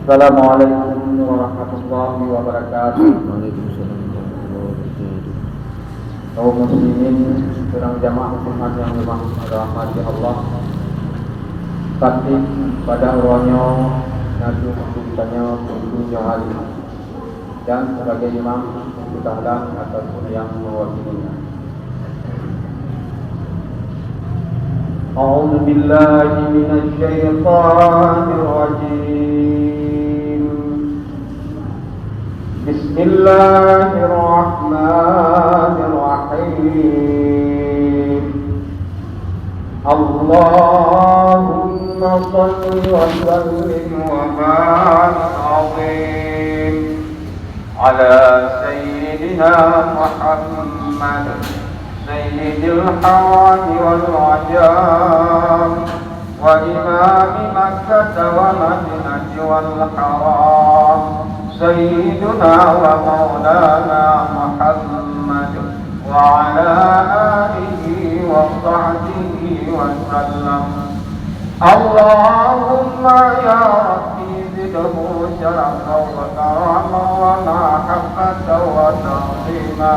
Assalamualaikum warahmatullahi wabarakatuh. Waalaikumsalam warahmatullahi wabarakatuh. Kaum muslimin, seorang jamaah Jumat yang dirahmati Allah. Taktik pada uranya nanti menunjukkannya tentunya hari dan sebagai imam kita hadap ataupun yang mewakilinya. A'udzu billahi minasy syaithanir rajim. Bismillahirrahmanirrahim. Allahumma shalli wa sallim wa barik azim ala sayyidina Muhammad sayyidil hawani wal ajam wa imami Makkah wa Madinah wal haram sayyiduna wa maulana Muhammad wa ala alihi wa sahbihi wa sallam. Allahumma ya Rabbi zidhu syarafa wa karama wa mahabbata wa ta'zima.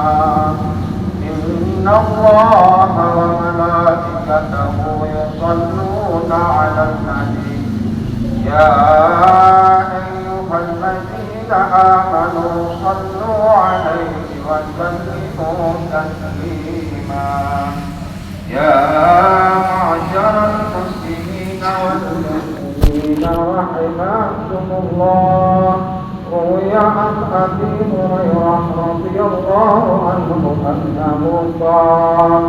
Inna Allaha wa malaikatahu yusalluna 'alan nabi ya ayyuhalladzina amanu sallu 'alaihi wa sallimu taslima. Ya ma'asyaral muslimina wal mu'minina rahimakumullah. روي عن أبي هريرة رضي الله عنه أنه قال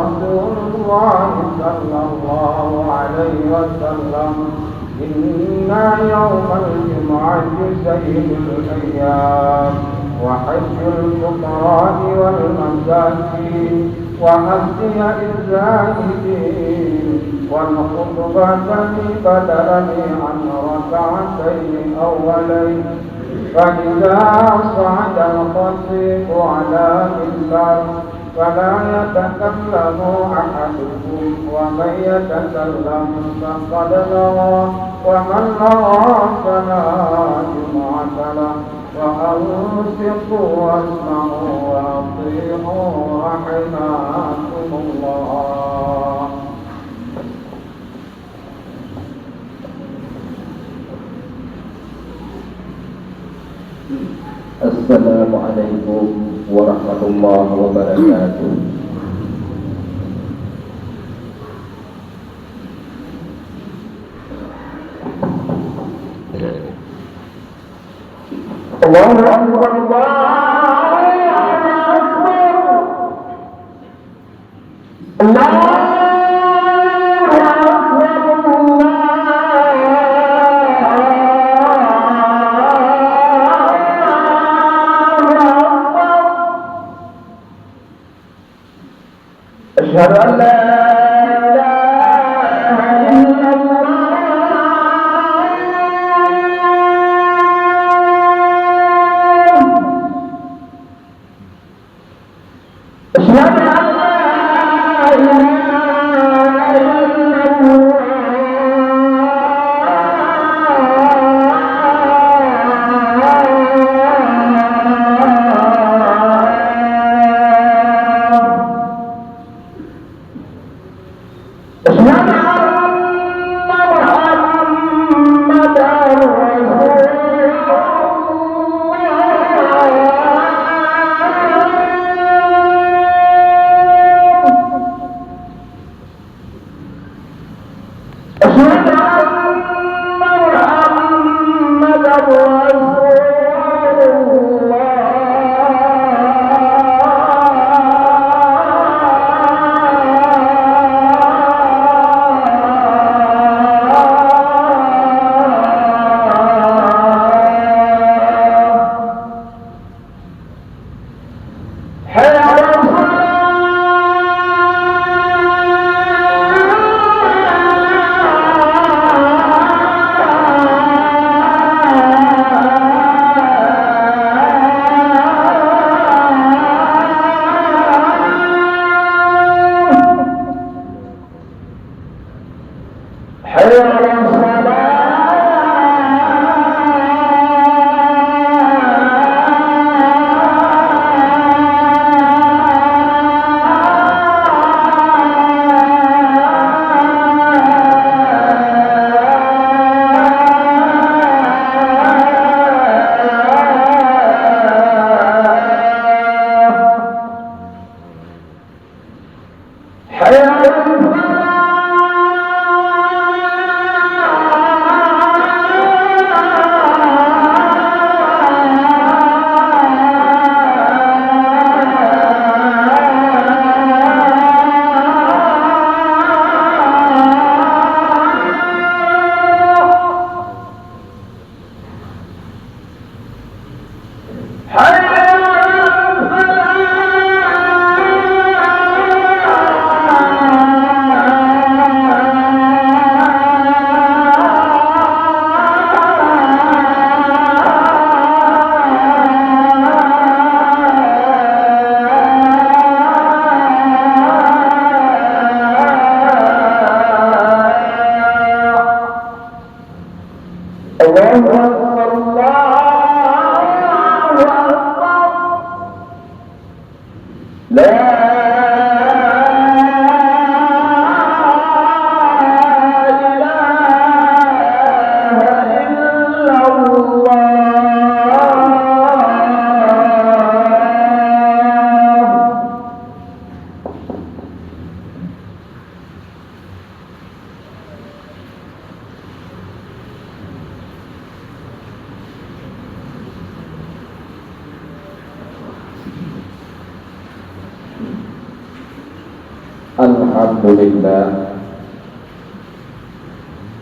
رسول الله صلى الله عليه وسلم إن يوم الجمعة سيد الأيام وحج الفقراء والمساكين وهدي الزاهدين والخطبة بدلني عن ركعتين أولين فإذا صعد الخطيب على منبر فلا يتكلم أحدكم ومن يتكلم فقد نوى ومن نوى فلا جمعة له وأنصتوا واسمعوا وأطيعوا رحمكم الله. Assalamualaikum warahmatullahi wabarakatuh. Allahu Akbar, Allahu Akbar. أشهد أن لا إله إلا الله. أشهد أن لا إله إلا الله.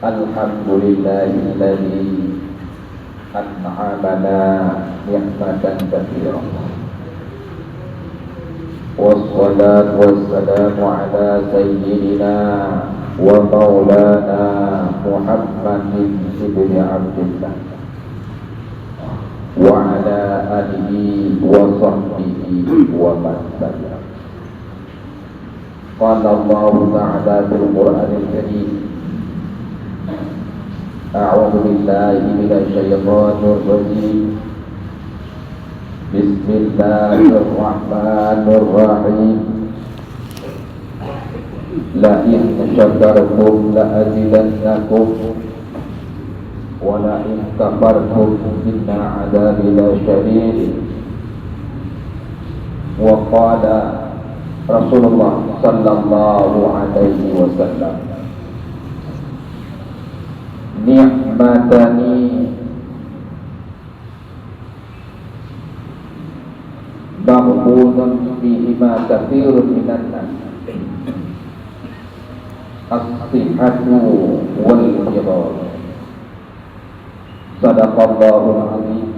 Alhamdulillahilladzi an'amana ni'matan katsirah. Wassalatu wassalamu ala sayyidina wa maulana Muhammadin ibn Abdillah wa ala alihi wa sahbihi wa man tabi'ah. Qala Allah ta'ala fil Qur'anil Karim, A'udzu billahi minasyaitonir rajim. Bismillahirrahmanirrahim. La in syakartum la azidannakum wa la in kafartum inna 'adzabi lasyadid. Wa qala Rasulullah sallallahu alaihi wasallam, ni'matani maghbunun bihima katsirun minan nas, as-sihhatu wal firaaq. Sadaqallahul azim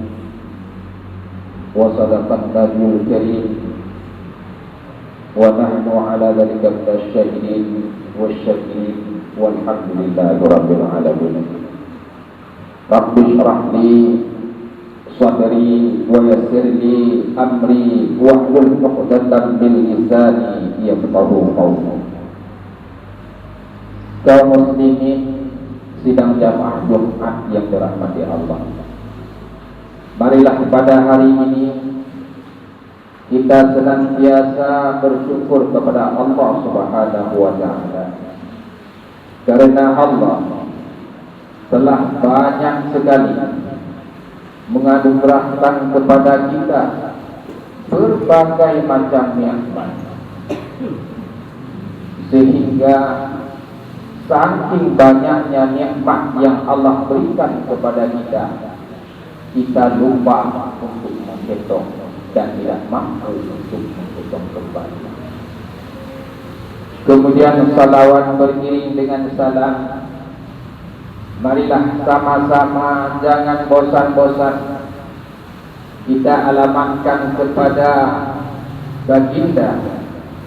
wa sadaqan nabiyul karim wa nahnu ala dzalika minasyahidin wasyakirin walhamdulillahi rabbil alamin. Rabbi shrah li sadri wa yassir li amri wahlul 'uqdatam min lisani yafqahu qawli. Kaum muslimin sidang jamaah Jumat yang dirahmati Allah, marilah pada hari ini kita senantiasa bersyukur kepada Allah Subhanahu wa ta'ala, karena Allah telah banyak sekali menganugerahkan kepada kita berbagai macam nikmat, sehingga saking banyaknya nikmat yang Allah berikan kepada kita, kita lupa untuk menghitung dan tidak mampu untuk menghitung kembali. Kemudian salawat beriring dengan salam. Marilah sama-sama jangan bosan-bosan kita alamatkan kepada baginda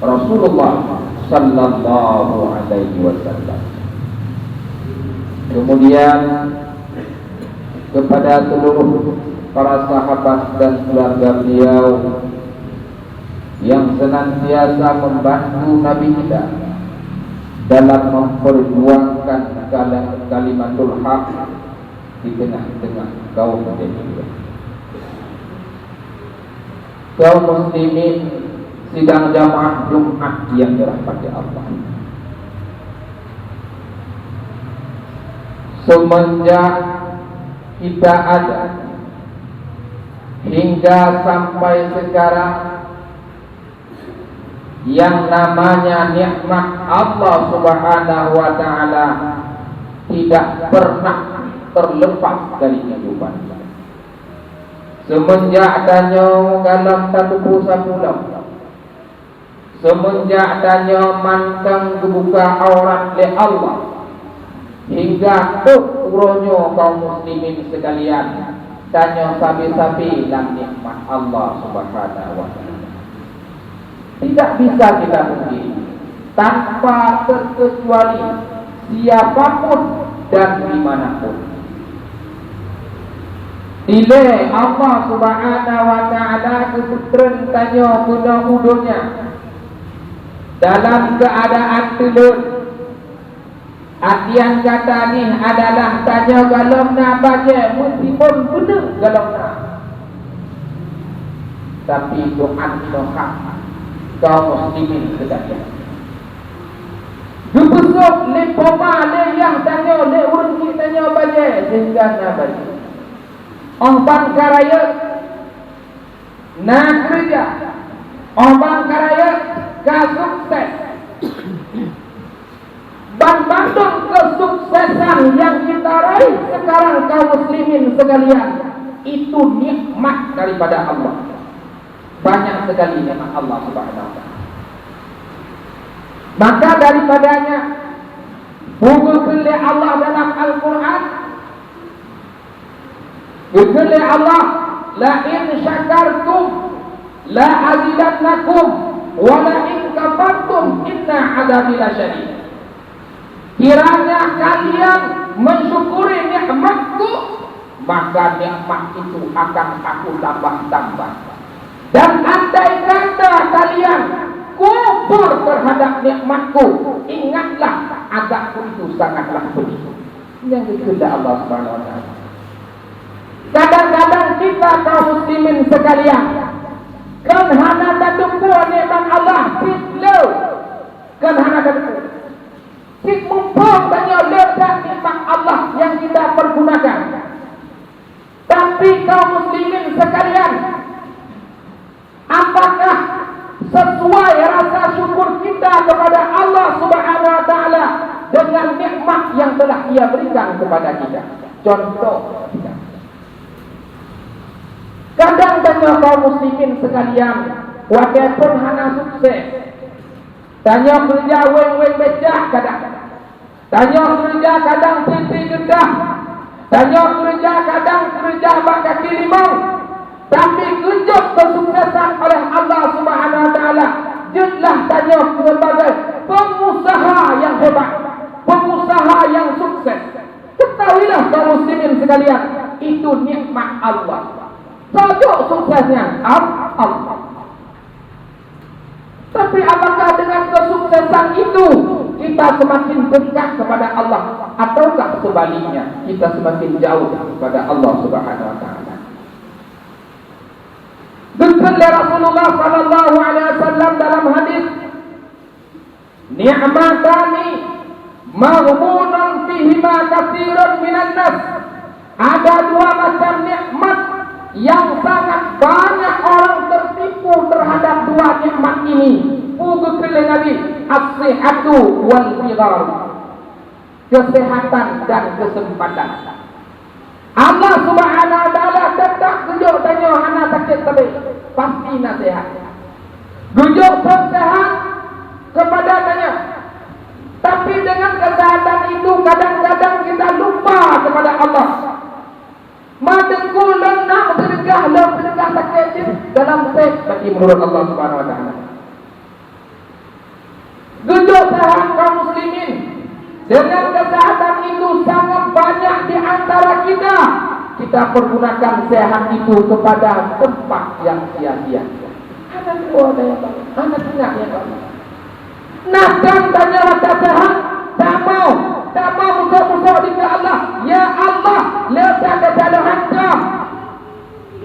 Rasulullah sallallahu alaihi wasallam. Kemudian kepada seluruh para sahabat dan keluarga beliau yang senantiasa membantu Nabi kita dalam memperjuangkan kalimatul haq di tengah-tengah kaum muslimin. Kaum muslimin sidang jamaah Jumat yang dirahmati Allah, semenjak kita ada hingga sampai sekarang, yang namanya nikmat Allah Subhanahu wa ta'ala tidak pernah terlepas dari kehidupan. Semenjak adanya dalam satu pulau, semenjak adanya mantang kebuka aurat oleh Allah, hingga turunnya kaum muslimin sekalian tanya sabi-sabi dalam nikmat Allah Subhanahu wa taala. Tidak bisa kita pungkiri tanpa terkecuali siapapun dan dimanapun. Bila Allah Subhanahu wa taala keputren tanya guna udunya dalam keadaan telun. Artian kata ni adalah tanya galomna baca meskipun benar galomna. Tapi doa hak kaum muslimin sekalian. Dupusuk le poma le yang tanya le urang ki tanya baca sehingga na baca. Orang karaya nak kerja. Orang karaya ka sukses. Bandung kesuksesan yang kita raih sekarang kaum muslimin sekalian itu nikmat daripada Allah. Banyak sekali nikmat Allah Subhanahu wa taala. Maka daripadanya buku oleh Allah dalam Al-Quran, buku oleh Allah, la in syakartum la azidannakum wa la in kafartum inna adzabi lasyadid. Kiranya kalian mensyukuri nikmatku, maka nikmat itu akan aku tambah-tambah. Dan andai kata kalian kufur terhadap nikmatku, ingatlah azabku itu sangatlah pedih. Yang dikehendak Allah Subhanahu wa taala. Kadang-kadang kita kaum muslimin sekalian kan hana daduku nikmat Allah kitlo. Kan hana daduku kita mumpung banyak letak nikmat Allah yang kita pergunakan. Tapi kaum muslimin sekalian, apakah sesuai rasa syukur kita kepada Allah Subhanahu wa taala dengan nikmat yang telah Ia berikan kepada kita? Contoh, kadang-kadang kaum muslimin sekalian, walaupun hana sukses, tanya kerja weng-weng becak kadang, tanya kerja kadang titi gedah, tanya kerja kadang kerja bak kaki limau, tapi kejut kesuksesan oleh Allah Subhanahu wa taala jutlah tanya sebagai pengusaha yang hebat, pengusaha yang sukses. Ketahuilah kaum muslimin sekalian, itu nikmat Allah. Sajuk suksesnya Allah. Tapi apakah dengan kesuksesan itu kita semakin dekat kepada Allah, ataukah sebaliknya kita semakin jauh kepada Allah Subhanahu wa taala? Dikatakan Rasulullah sallallahu alaihi wasallam dalam hadis, ni'matani maghbunun fihima katsirun minan nas. Ada dua macam nikmat yang sangat banyak orang tertipu terhadap dua nikmat ini. Pugu oleh Nabi, as-sihhatu wal fighar. Kesehatan dan kesempatan. Allah Subhanahu wa taala tetap tunjuk tanya anak sakit tapi pasti nasihat. Tunjuk sehat kepada tanya. Tapi dengan kesehatan itu kadang-kadang kita lupa kepada Allah. Madengku lenang bergah sakit dalam teks bagi menurut Allah Subhanahu wa taala. Tunjuk sehat kaum muslimin. Dengan kesehatan itu sangat banyak di antara kita pergunakan sehat itu kepada tempat yang sia-sia. Anak tua ada yang baik, anak ingat yang baik. Nah kan tanya rasa sehat, tak mau musuh-musuh di Allah. Ya Allah, letak kesalahan kau.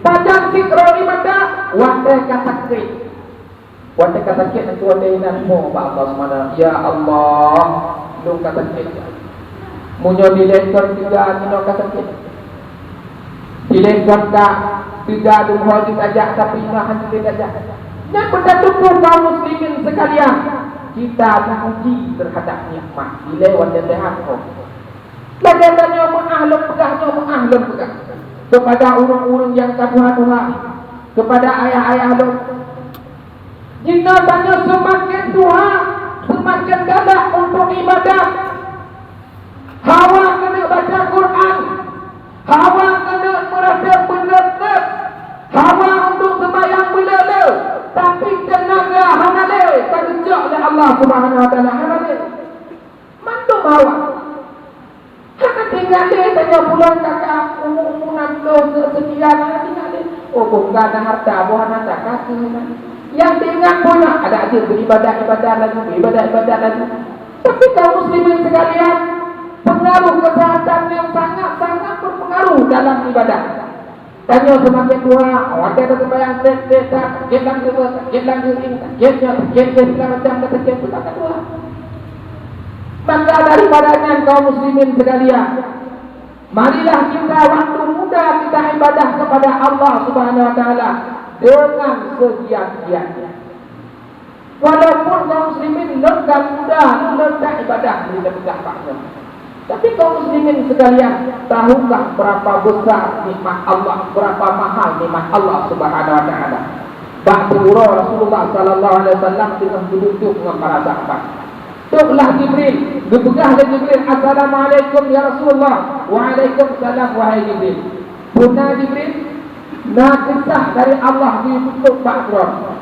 Padang sikro di mata, wadah kata sakit. Wadah kata sakit nanti wadah inatmu, Pak Allah SWT. Ya Allah, lu kata sakit. Munyo dilekor tiga nino kata sakit. Dilekor tak tiga dumho ditajak tapi inahan ditajak. Yang berdatuk kaum muslimin sekalian, kita diuji terhadap nikmat. Bila wadah sehat kau. Bagaimana mengahlul pegah kepada orang-orang yang Tuhan, kepada ayah-ayah lu. Jika tanya semakin Tuhan, semakin galak untuk ibadah. Hawa kena baca Quran, hawa kena merasa umum-umuman sekian nanti. Oh, bukan ada harta, bukan ada kasih. Yang diingat punya ada aja beribadah-ibadah lagi. Tapi kaum muslimin sekalian, pengaruh kesehatan yang sangat-sangat berpengaruh dalam ibadah. Tanya semakin tua, ada sembahyang set-setan, kelang macam kata tua. Maka daripadanya kaum muslimin sekalian, marilah kita waktu muda kita ibadah kepada Allah Subhanahu wa taala dengan segiat-giatnya. Walaupun kaum muslimin lengkap muda, lengkap ibadah di dekat Paknya. Tapi kaum muslimin sekalian, tahukah berapa besar nikmat Allah, berapa mahal nikmat Allah Subhanahu wa taala? Ba'du Rasulullah sallallahu alaihi wasallam dengan duduk dengan para sahabat. Tuklah Jibril, berpegahlah Jibril, Assalamualaikum ya Rasulullah. Waalaikumsalam wahai Jibril. Punah Jibril, nak kisah dari Allah ditutup Ba'dron.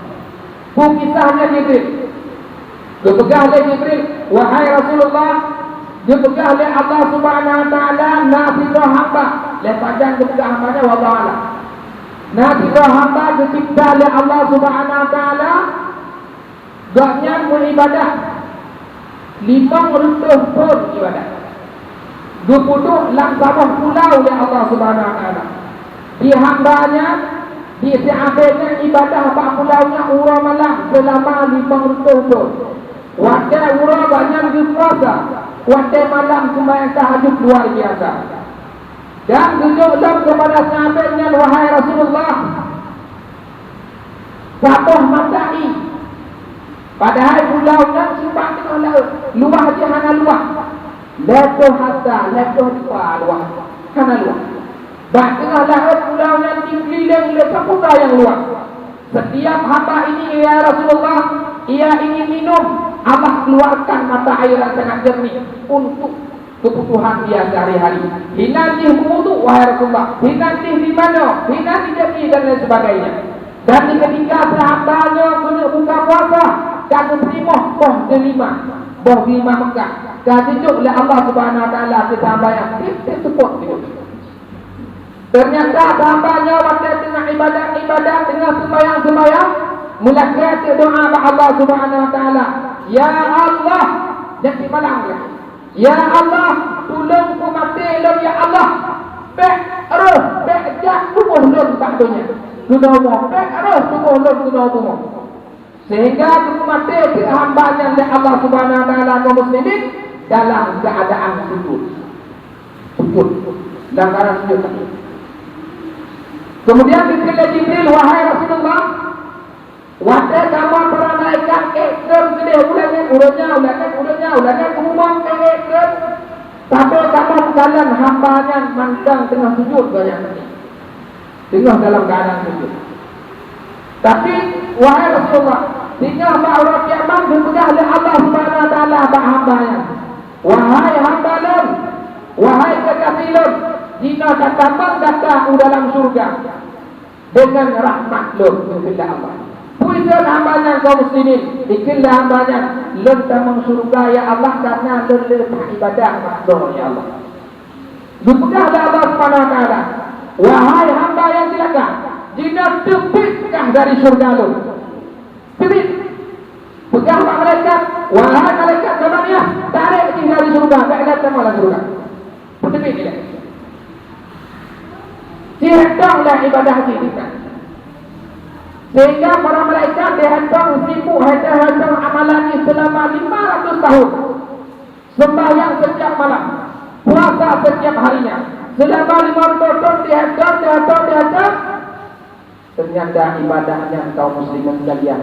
Kisahnya Jibril. Berpegahlah Jibril, wahai Rasulullah, berpegahlah Allah Subhanahu wa taala nasirah hamba. Lepaskan berpegah hambanya wallahu a'lam. Nasirah hamba dicipta oleh Allah Subhanahu wa taala. Gaknya beribadah 500 pun ibadah. Duduk langsung pulau oleh Allah Subhanahu wa taala. Di hambanya di sehabisnya ibadah 4 pulaunya urah malam selama 500 pun. Waktu urah banyak berpuasa, waktu malam sembahyang tahajud luar biasa. Dan tunjuklah kepada sahabatnya, wahai Rasulullah, Sabah Matai, padahal pulau dan simpang tengah laut, luah je hana luah. Letuh hatta, letuh luah, hana luah. Bah tengah laut pulau yang dikeliling oleh samudra yang luas. Setiap hamba ini, ya Rasulullah, ia ingin minum, Allah keluarkan mata air yang sangat jernih untuk kebutuhan dia sehari-hari. Hinanti wudu, wahai Rasulullah, hinanti di mana, hinanti jadi dan lain sebagainya. Dan ketika sahabatnya kena buka puasa, dan terima boh delima Mekah. Dan tunjuk oleh Allah Subhanahu wa taala kita bayang kita support dia. Ternyata sahabatnya waktu tengah ibadah tengah sembahyang mulai doa kepada Allah Subhanahu wa taala, ya Allah, jadi malam ya. Ya Allah, tolong ku mati lo ya Allah. Jak tubuh lo takdonya. Kunomo, tubuh lo kunomo. Sehingga ku mati ke hambanya oleh Allah Subhanahu wa taala kaum muslimin dalam keadaan sujud. Dalam keadaan sujud. Kemudian dikira Jibril, wahai Rasulullah, waktu kamu para malaikat ekor gede ulangnya umum ekor. Tapi kamu kalian hambanya mantang tengah sujud banyak ini. Tengah dalam keadaan sujud. Tapi wahai Rasulullah, tinggal ba'urah kiamat berpegang oleh Allah Subhanahu wa taala hambanya. Wahai hambalun, wahai kekasihun, jika datang dalam surga dengan rahmat lo kepada Allah. Pujian hambanya kaum muslimin, ikhlas hambanya lentang surga ya Allah karena letak ibadah makhluk ya Allah. Berpegahlah Allah Subhanahu wa taala, wahai hamba yang celaka, jika tepikkan dari surga lo. Tepik. Pegang malaikat, wahai malaikat zamaniyah, tarik dari surga, tak datang malah surga. Tepik dia. Dihentanglah ibadah kita. Sehingga para malaikat dihentang sibuk hentang amalan ini selama 500 tahun. Sembahyang setiap malam, puasa setiap harinya. Selama 500 tahun dihentang. Ternyata ibadahnya kaum muslimin sekalian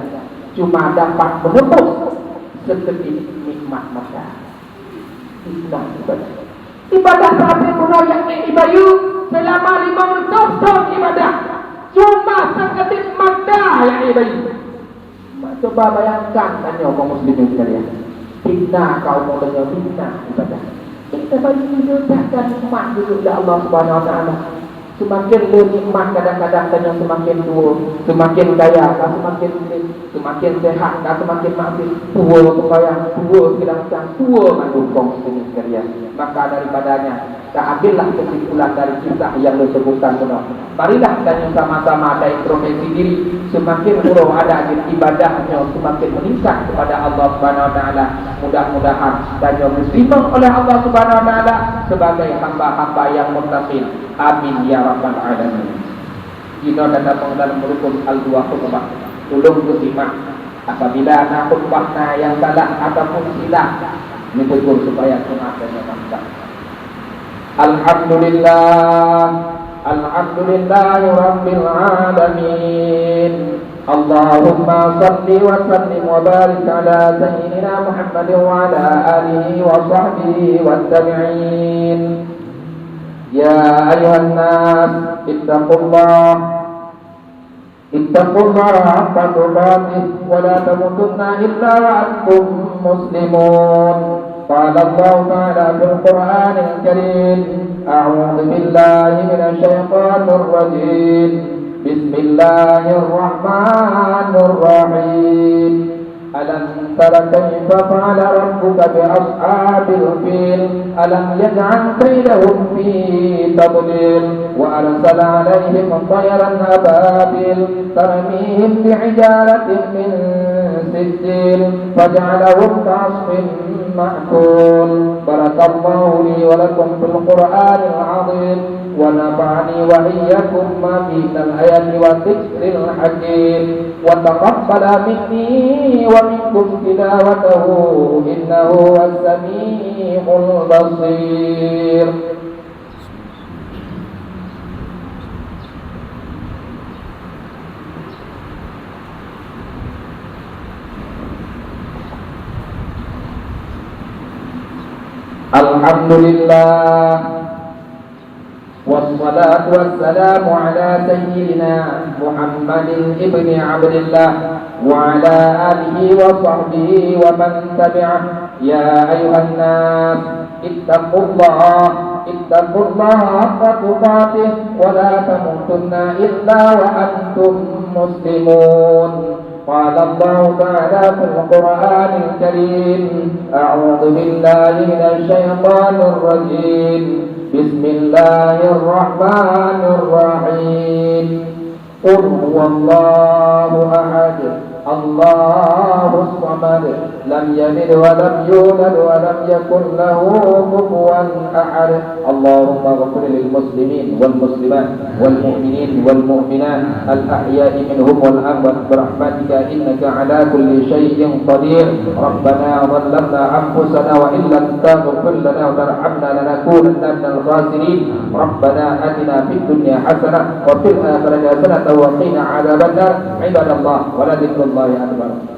cuma dapat menembus sekedip nikmat mata. Ibadah terakhir guna yang ibayu selama 500 tahun ibadah cuma sekedip mata yang ibayu. Coba bayangkan tanya kaum muslimin sekalian, fitnah kaum muslimin, fitnah ibadah. Kita bagi hidupkan nikmat dulu oleh Allah Subhanahu wa taala. Semakin nikmat kadang-kadang tanya semakin tua, semakin kaya, semakin sehat, semakin makin tua, tua sekarang tua mandung kaum muslimin sekalian. Maka daripadanya Tak ambillah kesimpulan dari kisah yang disebutkan benar. Marilah kita sama-sama ada introspeksi diri. Semakin murah ada ibadahnya, semakin meningkat kepada Allah Subhanahu Wa Taala. Mudah-mudahan dan diterima oleh Allah Subhanahu Wa Taala sebagai hamba-hamba yang muttaqin. Amin ya rabbal alamin. Kita datang dalam rukun al-dua khutbah. Tolong diterima. Apabila ada khutbahnya yang salah ataupun silap, ditegur supaya kemakannya mantap. Alhamdulillah, alhamdulillah rabbil alamin. Allahumma salli wa sallim wa barik ala sayyidina Muhammad wa ala alihi wa sahbihi wa tabi'in. Ya ayuhan nas, ittaqullah haqqa tuqatih wa la tamutunna illa wa antum muslimun. قال الله تعالى في القرآن الكريم أعوذ بالله من الشيطان الرجيم بسم الله الرحمن الرحيم ألم تر كيف فعل ربك بأصحاب الفيل ألم يجعل كيدهم في تضليل وأرسل عليهم طيرا أبابيل ترميهم بحجارة من سجيل فجعلهم كعصف مأكول. بارك الله لي ولكم في القرآن العظيم ونفعني وإياكم ما فيه من الآيات والذكر الحكيم وتقبل مني ومنكم تلاوته إنه هو السميع البصير. Alhamdulillah wassalatu wassalamu ala sayyidina Muhammadin ibni Abdillah wa ala alihi wa sahbihi wa man tabi'ah. Ya ayuhan nas, ittaqullah haqqa tuqatih wa la tamutunna illa wa antum muslimun. قال الله تعالى في القرآن الكريم أعوذ بالله من الشيطان الرجيم بسم الله الرحمن الرحيم قل هو الله أحد الله الصمد لم يلد ولم يولد ولم يكن له كفوا أحد. اللهم اغفر للمسلمين والمسلمات والمؤمنين والمؤمنات الأحياء منهم والأموات برحمتك إنك على كل شيء قدير. ربنا ظلمنا أنفسنا وإن لم تغفر لنا وترحمنا لنكونن من الخاسرين. ربنا آتنا في الدنيا حسنة وفي الآخرة حسنة وقنا عذاب النار. عباد الله ولذكر الله أكبر.